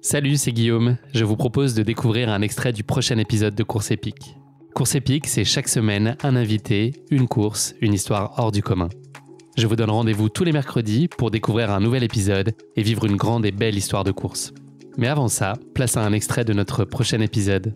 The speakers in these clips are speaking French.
Salut, c'est Guillaume. Je vous propose de découvrir un extrait du prochain épisode de Course épique. Course épique, c'est chaque semaine un invité, une course, une histoire hors du commun. Je vous donne rendez-vous tous les mercredis pour découvrir un nouvel épisode et vivre une grande et belle histoire de course. Mais avant ça, place à un extrait de notre prochain épisode.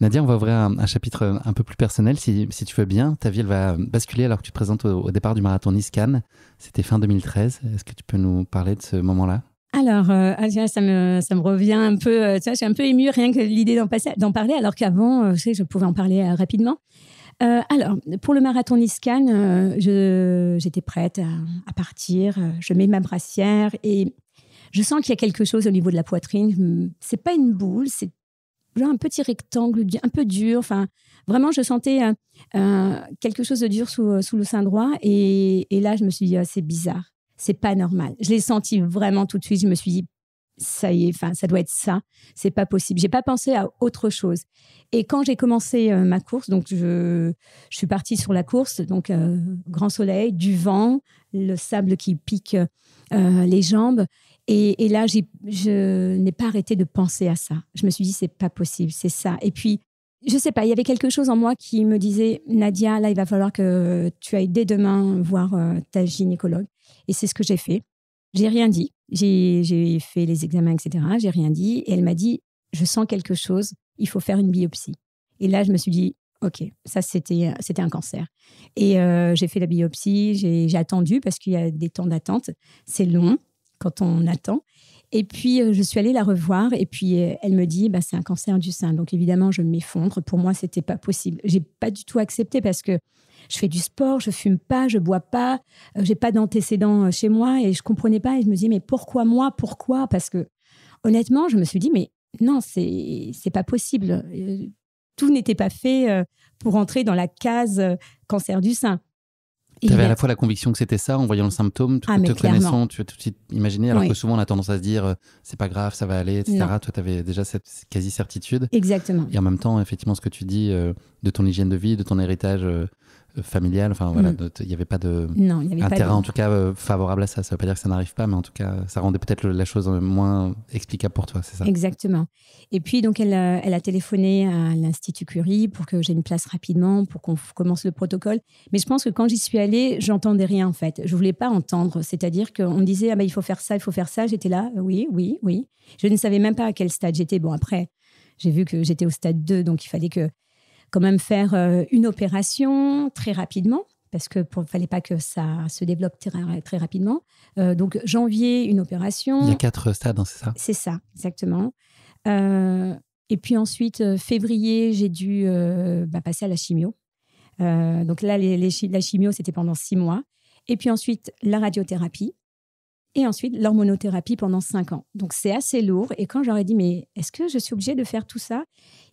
Nadia, on va ouvrir un chapitre un peu plus personnel, si tu veux bien. Ta vie, elle va basculer alors que tu te présentes au départ du marathon Nice-Cannes. C'était fin 2013. Est-ce que tu peux nous parler de ce moment-là ? Alors, ça me revient un peu. Je suis un peu émue rien que l'idée d'en parler, alors qu'avant, je pouvais en parler rapidement. Alors, pour le marathon Nice-Cannes, j'étais prête à partir. Je mets ma brassière et je sens qu'il y a quelque chose au niveau de la poitrine. C'est pas une boule, c'est genre un petit rectangle un peu dur. Enfin, vraiment, je sentais quelque chose de dur sous le sein droit. Et là, je me suis dit, c'est bizarre. C'est pas normal. Je l'ai senti vraiment tout de suite. Je me suis dit, ça y est, ça doit être ça. C'est pas possible. J'ai pas pensé à autre chose. Et quand j'ai commencé ma course, donc je suis partie sur la course, donc grand soleil, du vent, le sable qui pique les jambes. Et là, je n'ai pas arrêté de penser à ça. Je me suis dit, c'est pas possible, c'est ça. Et puis, je sais pas, il y avait quelque chose en moi qui me disait, Nadia, là, il va falloir que tu ailles dès demain voir ta gynécologue. Et c'est ce que j'ai fait. J'ai rien dit. J'ai fait les examens, etc. J'ai rien dit. Et elle m'a dit, je sens quelque chose, il faut faire une biopsie. Et là, je me suis dit, OK, ça, c'était un cancer. Et j'ai fait la biopsie, j'ai attendu parce qu'il y a des temps d'attente. C'est long quand on attend. Et puis, je suis allée la revoir et puis elle me dit, c'est un cancer du sein. Donc, évidemment, je m'effondre. Pour moi, c'était pas possible. J'ai pas du tout accepté parce que je fais du sport, je fume pas, je bois pas, j'ai pas d'antécédents chez moi et je comprenais pas. Et je me disais, mais pourquoi moi ? Pourquoi ? Parce que, honnêtement, je me suis dit, mais non, c'est pas possible. Tout n'était pas fait pour entrer dans la case cancer du sein. Tu avais à la fois la conviction que c'était ça, en voyant le symptôme, te connaissant, tu as tout de suite imaginé, alors que souvent on a tendance à se dire c'est pas grave, ça va aller, etc. Non. Toi, tu avais déjà cette quasi-certitude. Exactement. Et en même temps, effectivement, ce que tu dis de ton hygiène de vie, de ton héritage familial, il n'y avait pas un terrain en tout cas favorable à ça. Ça ne veut pas dire que ça n'arrive pas, mais en tout cas, ça rendait peut-être la chose moins explicable pour toi, c'est ça ? Exactement. Et puis, donc, elle a téléphoné à l'Institut Curie pour que j'ai une place rapidement, pour qu'on commence le protocole. Mais je pense que quand j'y suis allée, j'entendais rien, en fait. Je ne voulais pas entendre. C'est-à-dire qu'on me disait, il faut faire ça, il faut faire ça. J'étais là, oui. Je ne savais même pas à quel stade j'étais. Bon, après, j'ai vu que j'étais au stade 2, donc il fallait quand même faire une opération très rapidement, parce qu'il ne fallait pas que ça se développe très, très rapidement. Donc, janvier, une opération. Il y a 4 stades, c'est ça ? C'est ça, exactement. Et puis ensuite, février, j'ai dû passer à la chimio. Donc là, la chimio, c'était pendant 6 mois. Et puis ensuite, la radiothérapie. Et ensuite, l'hormonothérapie pendant 5 ans. Donc, c'est assez lourd. Et quand j'aurais dit, mais est-ce que je suis obligée de faire tout ça ?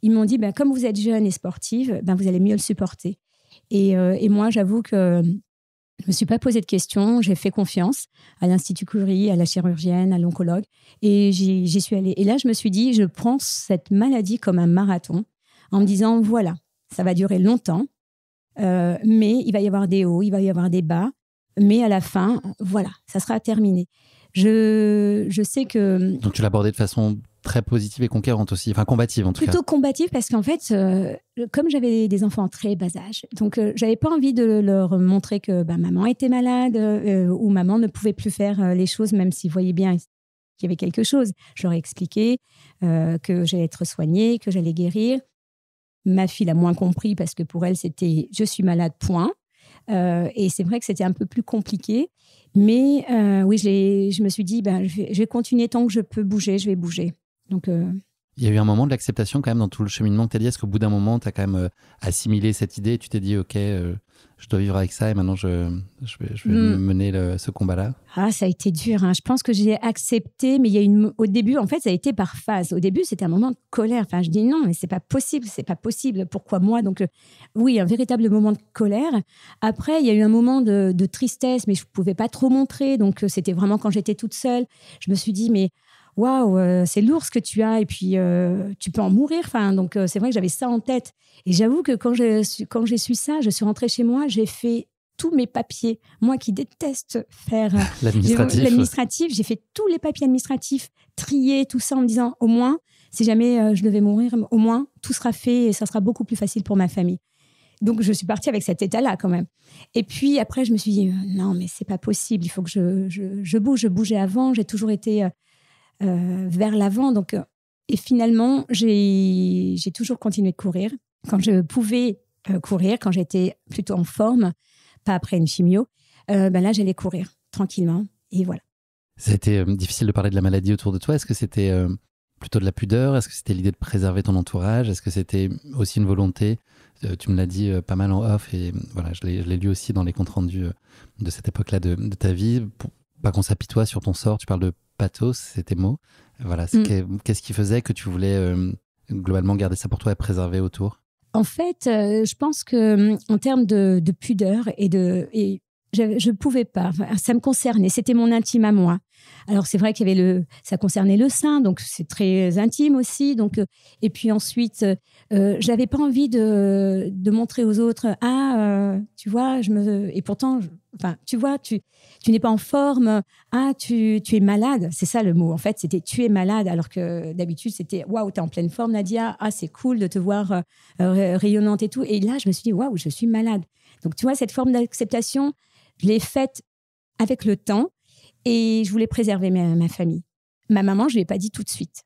Ils m'ont dit, comme vous êtes jeune et sportive, vous allez mieux le supporter. Et moi, j'avoue que je ne me suis pas posé de questions. J'ai fait confiance à l'Institut Curie, à la chirurgienne, à l'oncologue. Et j'y suis allée. Et là, je me suis dit, je prends cette maladie comme un marathon en me disant, voilà, ça va durer longtemps, mais il va y avoir des hauts, il va y avoir des bas. Mais à la fin, voilà, ça sera terminé. Je sais que... Donc, tu l'as abordé de façon très positive et conquérante aussi, enfin combative en tout cas. Plutôt combative parce qu'en fait, comme j'avais des enfants en très bas âge, donc j'avais pas envie de leur montrer que maman était malade ou maman ne pouvait plus faire les choses, même s'ils voyaient bien qu'il y avait quelque chose. Je leur ai expliqué que j'allais être soignée, que j'allais guérir. Ma fille l'a moins compris parce que pour elle, c'était « je suis malade, point ». Et c'est vrai que c'était un peu plus compliqué. Mais oui, je me suis dit, je vais continuer tant que je peux bouger, je vais bouger. Donc, il y a eu un moment de l'acceptation quand même dans tout le cheminement que tu as dit. Est-ce qu'au bout d'un moment, tu as quand même assimilé cette idée et tu t'es dit, OK, je dois vivre avec ça et maintenant je vais mener ce combat-là ? Ça a été dur. Je pense que j'ai accepté, mais au début, en fait, ça a été par phase. Au début, c'était un moment de colère. Je dis non, mais c'est pas possible. Pourquoi moi ? Donc, oui, un véritable moment de colère. Après, il y a eu un moment de tristesse, mais je ne pouvais pas trop montrer. Donc, c'était vraiment quand j'étais toute seule. Je me suis dit, mais waouh, c'est lourd ce que tu as et puis tu peux en mourir. Donc, c'est vrai que j'avais ça en tête. Et j'avoue que quand j'ai su ça, je suis rentrée chez moi, j'ai fait tous mes papiers. Moi qui déteste faire l'administratif, j'ai fait tous les papiers administratifs, trier tout ça en me disant au moins, si jamais je devais mourir, au moins tout sera fait et ça sera beaucoup plus facile pour ma famille. Donc je suis partie avec cet état-là quand même. Et puis après je me suis dit non mais c'est pas possible, il faut que je bouge. Je bougeais avant, j'ai toujours été vers l'avant. Donc et finalement j'ai toujours continué de courir quand je pouvais courir, quand j'étais plutôt en forme. Pas après une chimio, là, j'allais courir tranquillement. Et voilà. Ça a été difficile de parler de la maladie autour de toi. Est-ce que c'était plutôt de la pudeur? Est-ce que c'était l'idée de préserver ton entourage? Est-ce que c'était aussi une volonté? Tu me l'as dit pas mal en off et voilà, je l'ai lu aussi dans les comptes rendus de cette époque-là de ta vie. Pour pas qu'on s'apitoie sur ton sort, tu parles de pathos, c'est tes mots. Voilà, qu'est-ce qui faisait que tu voulais globalement garder ça pour toi et préserver autour? En fait, je pense que en termes de pudeur je pouvais pas. Enfin, ça me concernait. C'était mon intime à moi. Alors c'est vrai qu'il y avait ça concernait le sein, donc c'est très intime aussi. Donc et puis ensuite, j'avais pas envie de montrer aux autres. Tu vois, et pourtant, tu vois, tu n'es pas en forme. Tu es malade. C'est ça le mot. En fait, c'était tu es malade, alors que d'habitude c'était waouh, t'es en pleine forme, Nadia. C'est cool de te voir rayonnante et tout. Et là, je me suis dit waouh, je suis malade. Donc tu vois, cette forme d'acceptation, je l'ai faite avec le temps et je voulais préserver ma famille. Ma maman, je lui ai pas dit tout de suite.